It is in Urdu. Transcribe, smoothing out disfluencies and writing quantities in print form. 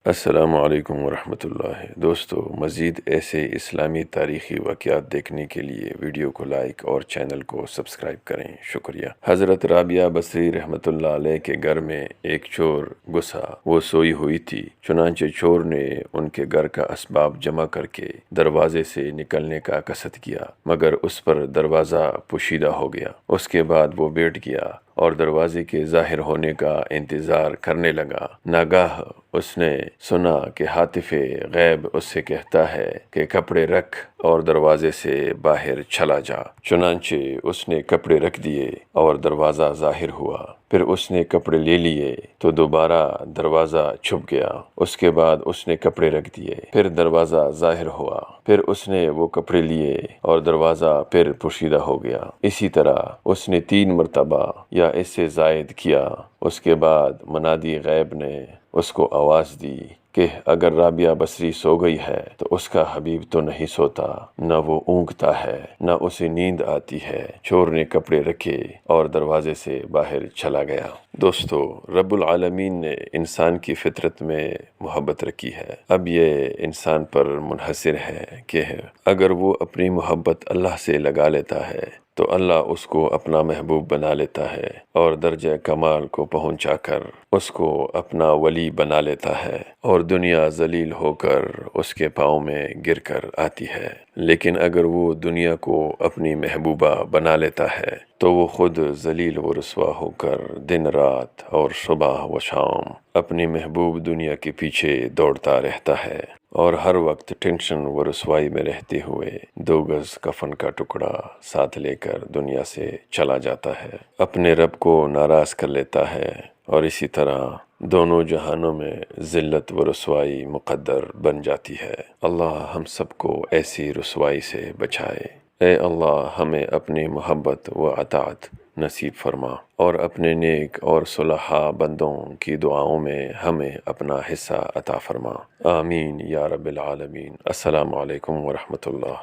السلام علیکم ورحمۃ اللہ دوستو، مزید ایسے اسلامی تاریخی واقعات دیکھنے کے لیے ویڈیو کو لائک اور چینل کو سبسکرائب کریں، شکریہ۔ حضرت رابعہ بصری رحمۃ اللہ علیہ کے گھر میں ایک چور گھسا۔ وہ سوئی ہوئی تھی، چنانچہ چور نے ان کے گھر کا اسباب جمع کر کے دروازے سے نکلنے کا قصد کیا، مگر اس پر دروازہ پوشیدہ ہو گیا۔ اس کے بعد وہ بیٹھ گیا اور دروازے کے ظاہر ہونے کا انتظار کرنے لگا۔ ناگاہ اس نے سنا کہ ہاتف غیب اس سے کہتا ہے کہ کپڑے رکھ اور دروازے سے باہر چلا جا۔ چنانچہ اس نے کپڑے رکھ دیے اور دروازہ ظاہر ہوا۔ پھر اس نے کپڑے لے لیے تو دوبارہ دروازہ چھپ گیا۔ اس کے بعد اس نے کپڑے رکھ دیے، پھر دروازہ ظاہر ہوا۔ پھر اس نے وہ کپڑے لیے اور دروازہ پھر پوشیدہ ہو گیا۔ اسی طرح اس نے 3 مرتبہ یا اس سے زائد کیا۔ اس کے بعد منادی غیب نے اس کو آواز دی کہ اگر رابعہ بصری سو گئی ہے تو اس کا حبیب تو نہیں سوتا، نہ وہ اونگتا ہے، نہ اسے نیند آتی ہے۔ چور نے کپڑے رکھے اور دروازے سے باہر چلا گیا۔ دوستو، رب العالمین نے انسان کی فطرت میں محبت رکھی ہے۔ اب یہ انسان پر منحصر ہے کہ اگر وہ اپنی محبت اللہ سے لگا لیتا ہے تو اللہ اس کو اپنا محبوب بنا لیتا ہے اور درجہ کمال کو پہنچا کر اس کو اپنا ولی بنا لیتا ہے، اور دنیا ذلیل ہو کر اس کے پاؤں میں گر کر آتی ہے۔ لیکن اگر وہ دنیا کو اپنی محبوبہ بنا لیتا ہے تو وہ خود ذلیل و رسوا ہو کر دن رات اور صبح و شام اپنی محبوب دنیا کے پیچھے دوڑتا رہتا ہے، اور ہر وقت ٹینشن و رسوائی میں رہتے ہوئے 2 گز کفن کا ٹکڑا ساتھ لے کر دنیا سے چلا جاتا ہے، اپنے رب کو ناراض کر لیتا ہے، اور اسی طرح دونوں جہانوں میں ذلت و رسوائی مقدر بن جاتی ہے۔ اللہ ہم سب کو ایسی رسوائی سے بچائے۔ اے اللہ، ہمیں اپنی محبت و اطاعت نصیب فرما، اور اپنے نیک اور صلحاء بندوں کی دعاؤں میں ہمیں اپنا حصہ عطا فرما۔ آمین یا رب العالمین۔ السلام علیکم ورحمۃ اللہ۔